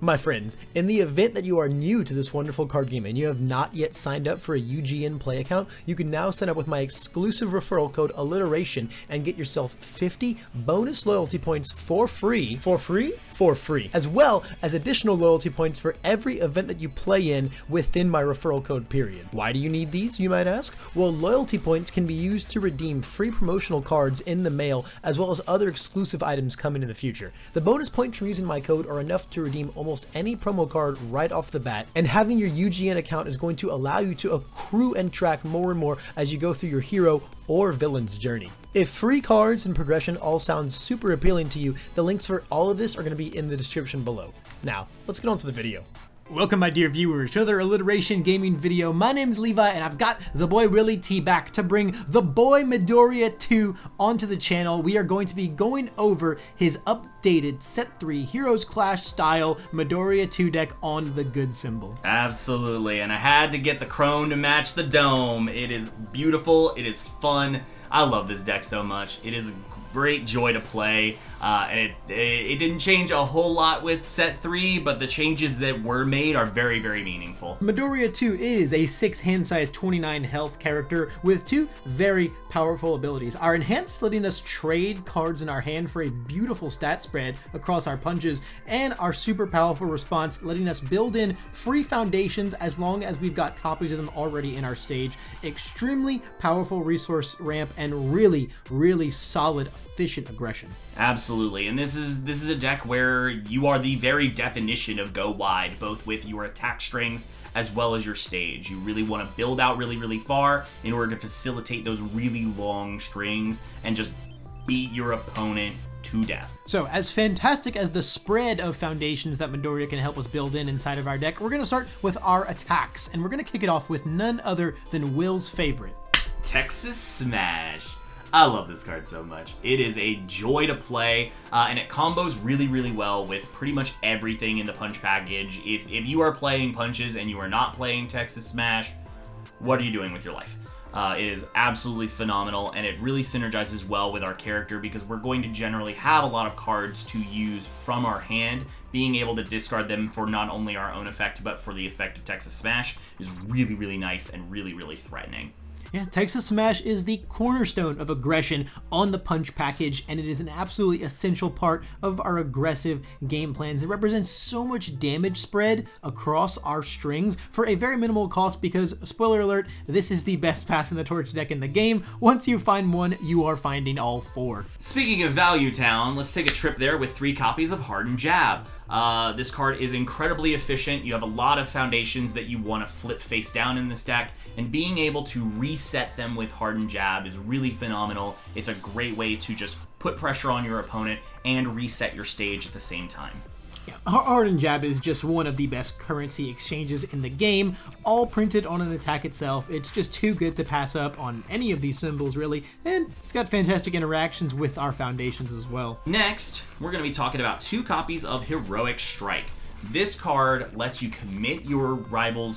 My friends, in the event that you are new to this wonderful card game and you have not yet signed up for a UGN Play account, you can now sign up with my exclusive referral code Alliteration and get yourself 50 bonus loyalty points for free, as well as additional loyalty points for every event that you play in within my referral code period. Why do you need these, you might ask? Well, loyalty points can be used to redeem free promotional cards in the mail, as well as other exclusive items coming in the future. The bonus points from using my code are enough to redeem almost any promo card right off the bat, and having your UGN account is going to allow you to accrue and track more and more as you go through your hero or villain's journey. If free cards and progression all sound super appealing to you, the links for all of this are going to be in the description below. Now, let's get on to the video. Welcome, my dear viewers, to another Alliteration gaming video. My name's Levi, and I've got the boy Willy T back to bring the boy Midoriya II onto the channel. We are going to be going over his updated Set 3 Heroes Clash style Midoriya II deck on the good symbol. Absolutely, and I had to get the Crone to match the dome. It is beautiful, it is fun. I love this deck so much. It is a great joy to play, and it didn't change a whole lot with Set 3, but the changes that were made are very, very meaningful. Midoriya II is a 6 hand size 29 health character with 2 very powerful abilities. Our Enhanced letting us trade cards in our hand for a beautiful stat spread across our punches, and our super powerful Response letting us build in free foundations as long as we've got copies of them already in our stage. Extremely powerful resource ramp and really, really solid efficient aggression. Absolutely, and this is a deck where you are the very definition of go wide, both with your attack strings as well as your stage. You really want to build out really, really far in order to facilitate those really long strings and just beat your opponent to death. So, as fantastic as the spread of foundations that Midoriya can help us build in inside of our deck, we're going to start with our attacks, and we're going to kick it off with none other than Will's favorite, Texas Smash. I love this card so much. It is a joy to play, and it combos really, really well with pretty much everything in the punch package. If you are playing punches and you are not playing Texas Smash, what are you doing with your life? It is absolutely phenomenal, and it really synergizes well with our character because we're going to generally have a lot of cards to use from our hand. Being able to discard them for not only our own effect, but for the effect of Texas Smash is really, really nice and really, really threatening. Yeah, Texas Smash is the cornerstone of aggression on the punch package, and it is an absolutely essential part of our aggressive game plans. It represents so much damage spread across our strings for a very minimal cost because, spoiler alert, this is the best Pass in the Torch deck in the game. Once you find one, you are finding all 4. Speaking of Value Town, let's take a trip there with 3 copies of Hardened Jab. This card is incredibly efficient. You have a lot of foundations that you want to flip face down in this deck, and being able to reset them with Hardened Jab is really phenomenal. It's a great way to just put pressure on your opponent and reset your stage at the same time. Yeah, Hardened Jab is just one of the best currency exchanges in the game, all printed on an attack itself. It's just too good to pass up on any of these symbols, really, and it's got fantastic interactions with our foundations as well. Next, we're going to be talking about 2 copies of Heroic Strike. This card lets you commit your rival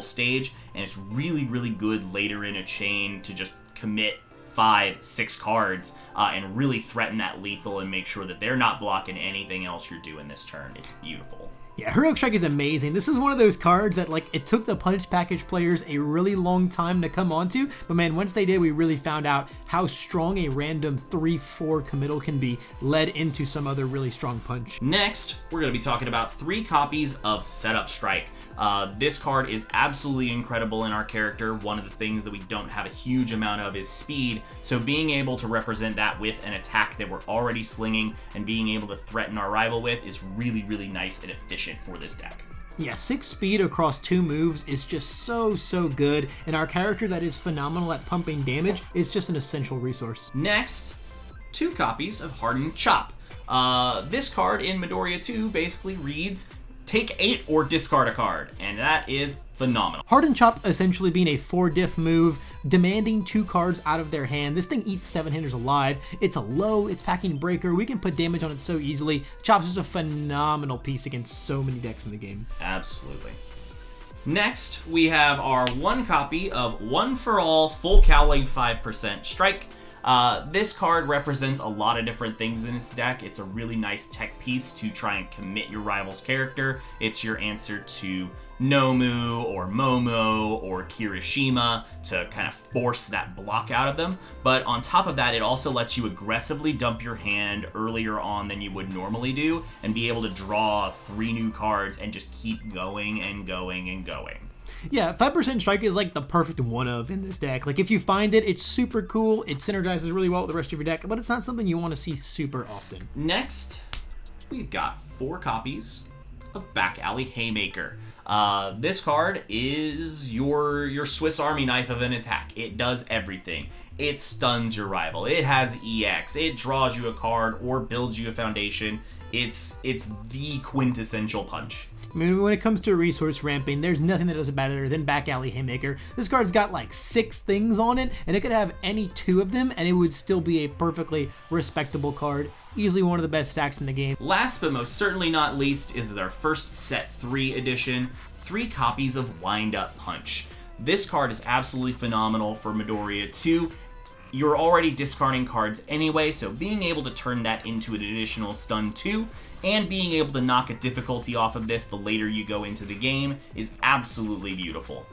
stage, and it's really, really good later in a chain to just commit 5-6 cards and really threaten that lethal and make sure that they're not blocking anything else you're doing this turn. It's beautiful. Yeah, Heroic Strike is amazing. This is one of those cards that, like, it took the punch package players a really long time to come onto, but man, once they did, we really found out how strong a random 3-4 committal can be led into some other really strong punch. Next, we're going to be talking about 3 copies of Setup Strike. This card is absolutely incredible in our character. One of the things that we don't have a huge amount of is speed, so being able to represent that with an attack that we're already slinging and being able to threaten our rival with is really, really nice and efficient for this deck. Yeah, 6 speed across 2 moves is just so good, and our character that is phenomenal at pumping damage, it's just an essential resource. Next, 2 copies of Hardened Chop. This card in Midoriya II basically reads, take 8 or discard a card, and that is phenomenal. Hardened Chop essentially being a 4-diff move, demanding 2 cards out of their hand. This thing eats 7-handers alive. It's a low, it's packing breaker. We can put damage on it so easily. Chop's just a phenomenal piece against so many decks in the game. Absolutely. Next, we have our 1 copy of One for All Full Cowling 5% Strike. This card represents a lot of different things in this deck. It's a really nice tech piece to try and commit your rival's character. It's your answer to Nomu or Momo or Kirishima to kind of force that block out of them. But on top of that, it also lets you aggressively dump your hand earlier on than you would normally do and be able to draw 3 new cards and just keep going and going and going. Yeah, 5% strike is like the perfect one-of in this deck. Like if you find it, it's super cool. It synergizes really well with the rest of your deck, but it's not something you want to see super often. Next, we've got 4 copies of Back Alley Haymaker. This card is your Swiss Army knife of an attack. It does everything. It stuns your rival. It has EX. It draws you a card or builds you a foundation. It's the quintessential punch. I mean, when it comes to resource ramping, there's nothing that does it better than Back Alley Haymaker. This card's got like 6 things on it, and it could have any 2 of them, and it would still be a perfectly respectable card. Easily one of the best stacks in the game. Last but most certainly not least is our first Set 3 edition, 3 copies of Wind Up Punch. This card is absolutely phenomenal for Midoriya II. You're already discarding cards anyway, so being able to turn that into an additional stun 2 and being able to knock a difficulty off of this the later you go into the game is absolutely beautiful.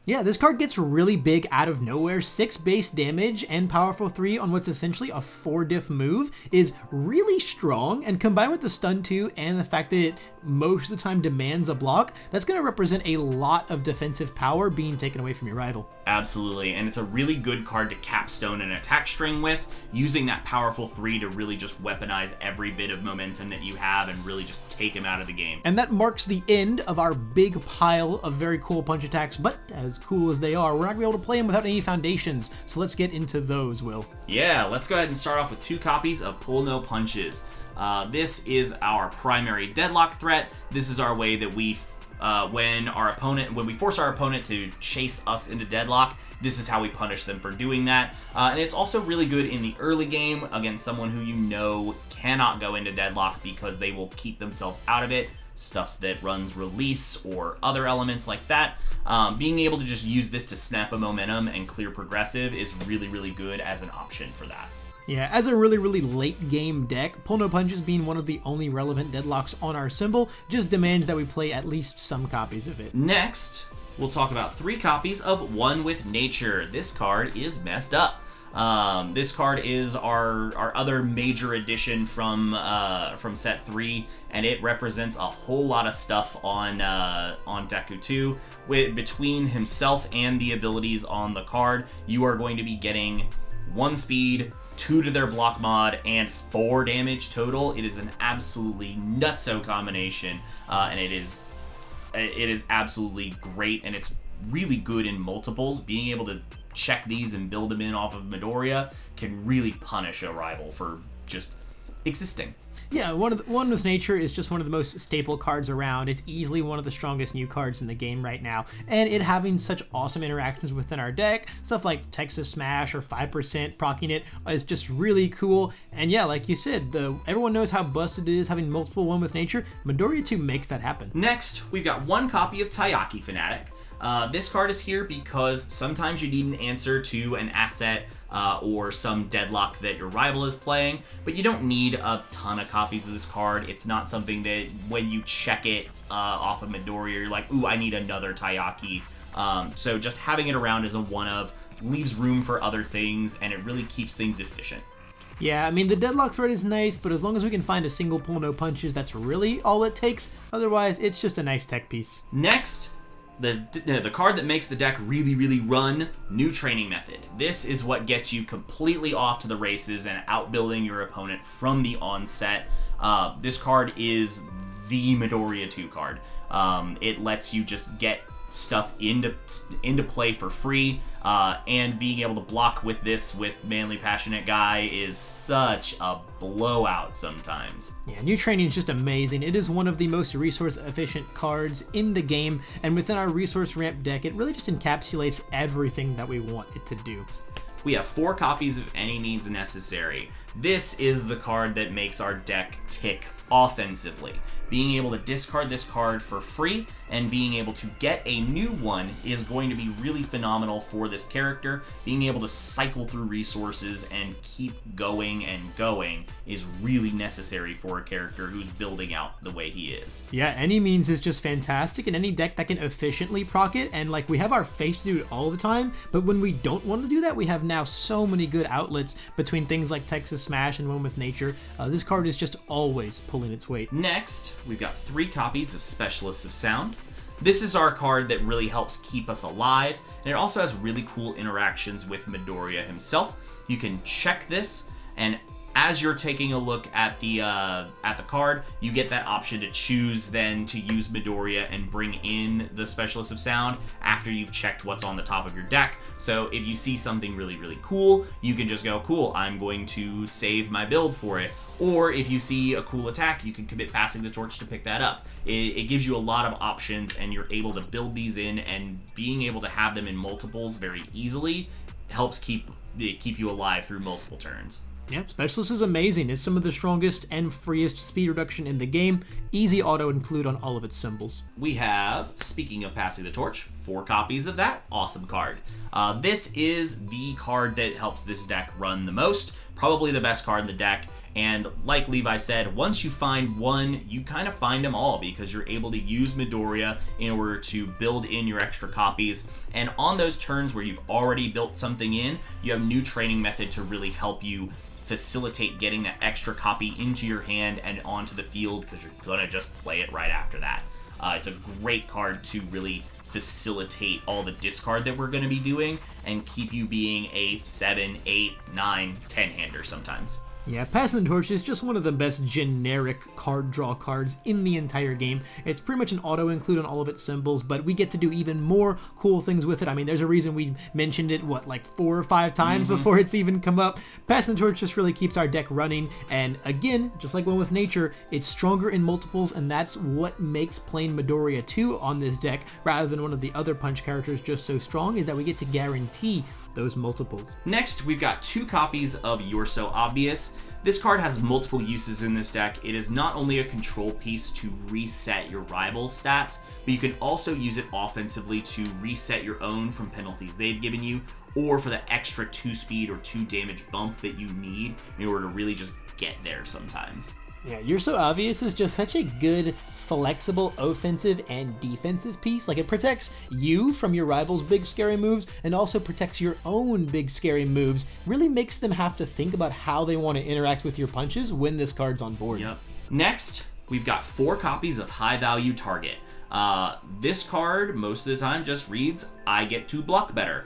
Yeah, this card gets really big out of nowhere. 6 base damage and powerful 3 on what's essentially a 4 diff move is really strong, and combined with the stun 2 and the fact that it most of the time demands a block, that's going to represent a lot of defensive power being taken away from your rival. Absolutely, and it's a really good card to capstone an attack string with, using that powerful 3 to really just weaponize every bit of momentum that you have and really just take him out of the game. And that marks the end of our big pile of very cool punch attacks, but as cool as they are, we're not going to be able to play them without any foundations, so let's get into those, Will. Yeah, let's go ahead and start off with 2 copies of Pull No Punches. This is our primary deadlock threat. This is our way that we, when we force our opponent to chase us into deadlock, this is how we punish them for doing that. And it's also really good in the early game against someone who you know cannot go into deadlock because they will keep themselves out of it. Stuff that runs release or other elements like that. Being able to just use this to snap a momentum and clear progressive is really, really good as an option for that. Yeah, as a really, really late game deck, Pull No Punches being one of the only relevant deadlocks on our symbol just demands that we play at least some copies of it. Next, we'll talk about 3 copies of One with Nature. This card is messed up. This card is our other major addition from Set 3, and it represents a whole lot of stuff on Deku 2. Between himself and the abilities on the card, you are going to be getting 1 speed, 2 to their block mod, and 4 damage total. It is an absolutely nutso combination, and it is absolutely great, and it's really good in multiples. Being able to check these and build them in off of Midoriya can really punish a rival for just existing. Yeah, One with Nature is just one of the most staple cards around. It's easily one of the strongest new cards in the game right now, and it having such awesome interactions within our deck, stuff like Texas Smash or 5% proccing it is just really cool. And yeah, like you said, everyone knows how busted it is having multiple One with Nature. Midoriya II makes that happen. Next, we've got 1 copy of Taiyaki Fanatic. This card is here because sometimes you need an answer to an asset or some deadlock that your rival is playing, but you don't need a ton of copies of this card. It's not something that when you check it off of Midoriya, you're like, ooh, I need another Taiyaki. So just having it around as a one-of leaves room for other things, and it really keeps things efficient. Yeah, I mean, the deadlock threat is nice, but as long as we can find a single Pull No Punches, that's really all it takes. Otherwise, it's just a nice tech piece. Next, the card that makes the deck really, really run, New Training Method. This is what gets you completely off to the races and outbuilding your opponent from the onset. This card is the Midoriya II card. It lets you just get stuff into play for free, and being able to block with this with Manly Passionate Guy is such a blowout sometimes. Yeah, New Training is just amazing. It is one of the most resource efficient cards in the game, and within our resource ramp deck, it really just encapsulates everything that we want it to do. We have 4 copies of Any Needs Necessary. This is the card that makes our deck tick offensively. being able to discard this card for free and being able to get a new one is going to be really phenomenal for this character. Being able to cycle through resources and keep going and going is really necessary for a character who's building out the way he is. Yeah, any means is just fantastic, and any deck that can efficiently proc it, and like we have our face to do it all the time, but when we don't want to do that, we have now so many good outlets between things like Texas Smash and One with Nature. This card is just always pulling its weight. Next, we've got 3 copies of Specialists of Sound. This is our card that really helps keep us alive, and it also has really cool interactions with Midoriya himself. You can check this, and as you're taking a look at the card, you get that option to choose then to use Midoriya and bring in the Specialist of Sound after you've checked what's on the top of your deck. So if you see something really, really cool, you can just go, cool, I'm going to save my build for it. Or if you see a cool attack, you can commit Passing the Torch to pick that up. It gives you a lot of options, and you're able to build these in, and being able to have them in multiples very easily helps keep you alive through multiple turns. Yep, Specialist is amazing. It's some of the strongest and freest speed reduction in the game. Easy auto include on all of its symbols. We have, speaking of Passing the Torch, 4 copies of that awesome card. This is the card that helps this deck run the most, probably the best card in the deck. And like Levi said, once you find one, you kind of find them all, because you're able to use Midoriya in order to build in your extra copies. And on those turns where you've already built something in, you have New Training Method to really help you facilitate getting that extra copy into your hand and onto the field, because you're gonna just play it right after that. It's a great card to really facilitate all the discard that we're going to be doing and keep you being a 7, 8, 9, 10-hander sometimes. Yeah, Passing the Torch is just one of the best generic card draw cards in the entire game. It's pretty much an auto-include on all of its symbols, but we get to do even more cool things with it. I mean, there's a reason we mentioned it, like 4 or 5 times before it's even come up. Passing the Torch just really keeps our deck running, and again, just like One with Nature, it's stronger in multiples, and that's what makes playing Midoriya II on this deck, rather than one of the other Punch characters just so strong, is that we get to guarantee those multiples. Next, we've got 2 copies of You're So Obvious. This card has multiple uses in this deck. It is not only a control piece to reset your rival's stats, but you can also use it offensively to reset your own from penalties they've given you, or for the extra 2 speed or 2 damage bump that you need in order to really just get there sometimes. Yeah, You're So Obvious is just such a good, flexible offensive and defensive piece. Like, it protects you from your rival's big scary moves and also protects your own big scary moves. Really makes them have to think about how they want to interact with your punches when this card's on board. Yep. Next, we've got 4 copies of High Value Target. This card, most of the time, just reads, I get to block better.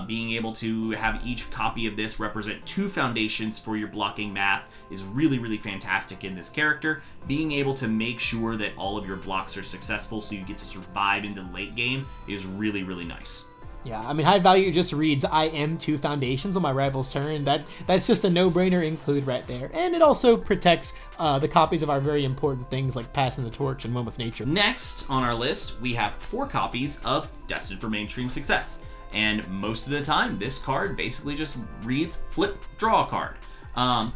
Being able to have each copy of this represent 2 foundations for your blocking math is really, really fantastic in this character. Being able to make sure that all of your blocks are successful so you get to survive into the late game is really, really nice. Yeah, I mean, High Value just reads, I am 2 foundations on my rival's turn. That's just a no-brainer include right there. And it also protects the copies of our very important things like Passing the Torch and One with Nature. Next on our list, we have 4 copies of Destined for Mainstream Success. And most of the time, this card basically just reads flip, draw a card.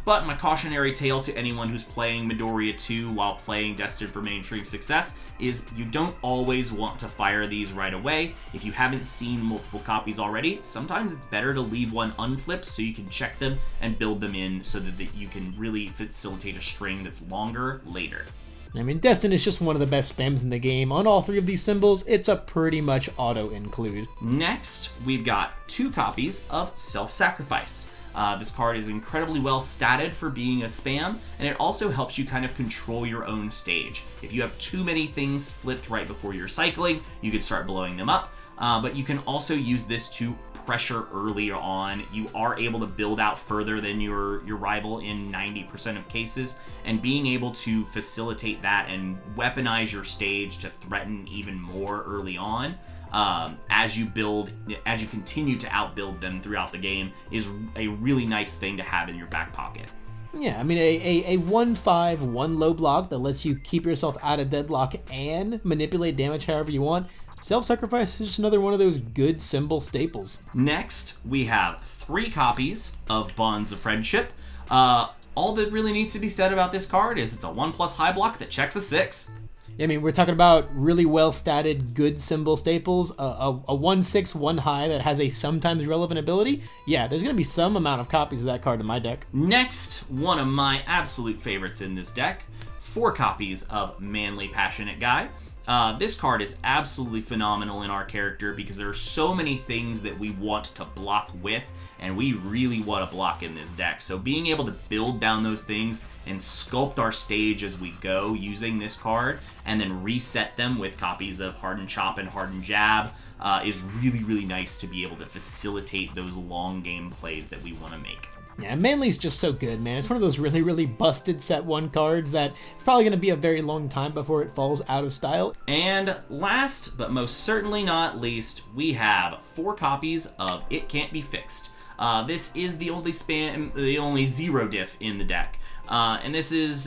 But my cautionary tale to anyone who's playing Midoriya II while playing Destined for Mainstream Success is you don't always want to fire these right away. If you haven't seen multiple copies already, sometimes it's better to leave one unflipped so you can check them and build them in so that you can really facilitate a string that's longer later. I mean, Destin is just one of the best spams in the game. On all 3 of these symbols, it's a pretty much auto-include. Next, we've got 2 copies of Self-Sacrifice. This card is incredibly well statted for being a spam, and it also helps you kind of control your own stage. If you have too many things flipped right before you're cycling, you can start blowing them up, but you can also use this to pressure early on. You are able to build out further than your rival in 90% of cases, and being able to facilitate that and weaponize your stage to threaten even more early on as you continue to outbuild them throughout the game is a really nice thing to have in your back pocket. Yeah, I mean, a 1/5, 1 low block that lets you keep yourself out of deadlock and manipulate damage however you want. Self-Sacrifice is just another one of those good symbol staples. Next, we have 3 copies of Bonds of Friendship. all that really needs to be said about this card is it's a 1+ high block that checks a 6. I mean, we're talking about really well-statted, good symbol staples, a 1/6, 1 high that has a sometimes relevant ability. Yeah, there's going to be some amount of copies of that card in my deck. Next, one of my absolute favorites in this deck, 4 copies of Manly Passionate Guy. This card is absolutely phenomenal in our character because there are so many things that we want to block with, and we really want to block in this deck. So being able to build down those things and sculpt our stage as we go using this card, and then reset them with copies of Hardened Chop and Hardened Jab is really, really nice to be able to facilitate those long game plays that we want to make. Yeah, Manly's just so good, man. It's one of those really, really busted set 1 cards that it's probably going to be a very long time before it falls out of style. And last, but most certainly not least, we have 4 copies of It Can't Be Fixed. This is the only 0 diff in the deck. And this is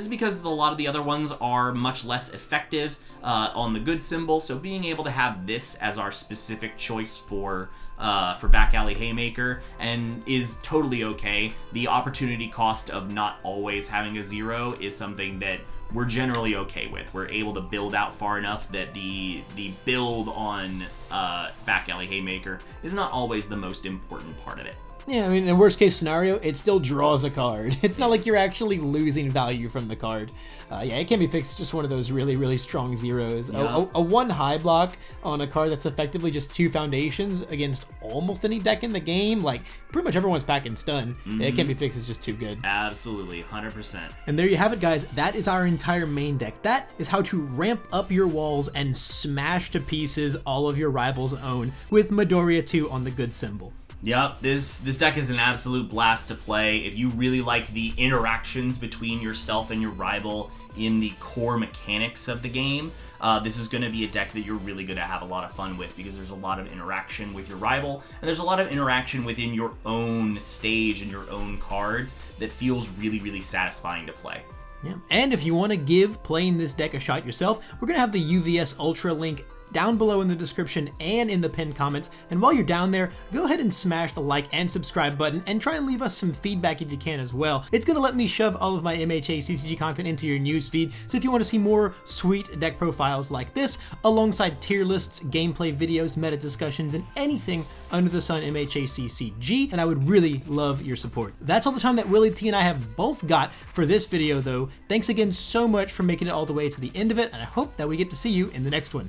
because a lot of the other ones are much less effective on the good symbol, so being able to have this as our specific choice for Back Alley Haymaker and is totally okay. The opportunity cost of not always having a 0 is something that we're generally okay with. We're able to build out far enough that the build on Back Alley Haymaker is not always the most important part of it. Yeah, I mean, in worst case scenario, it still draws a card. It's not like you're actually losing value from the card. Yeah, It Can't Be Fixed. Just one of those really, really strong 0s. Yeah. A 1 high block on a card that's effectively just 2 foundations against almost any deck in the game. Like, pretty much everyone's packing stun. Mm-hmm. It Can't Be Fixed is just too good. Absolutely, 100%. And there you have it, guys. That is our entire main deck. That is how to ramp up your walls and smash to pieces all of your rivals' own with Midoriya II on the good symbol. Yep, this deck is an absolute blast to play. If you really like the interactions between yourself and your rival in the core mechanics of the game, this is going to be a deck that you're really going to have a lot of fun with because there's a lot of interaction with your rival, and there's a lot of interaction within your own stage and your own cards that feels really, really satisfying to play. Yeah. And if you want to give playing this deck a shot yourself, we're going to have the UVSultra link down below in the description and in the pinned comments. And while you're down there, go ahead and smash the like and subscribe button and try and leave us some feedback if you can as well. It's going to let me shove all of my MHA CCG content into your news feed. So if you want to see more sweet deck profiles like this, alongside tier lists, gameplay videos, meta discussions, and anything under the sun MHA CCG, and I would really love your support. That's all the time that Willy T and I have both got for this video though. Thanks again so much for making it all the way to the end of it, and I hope that we get to see you in the next one.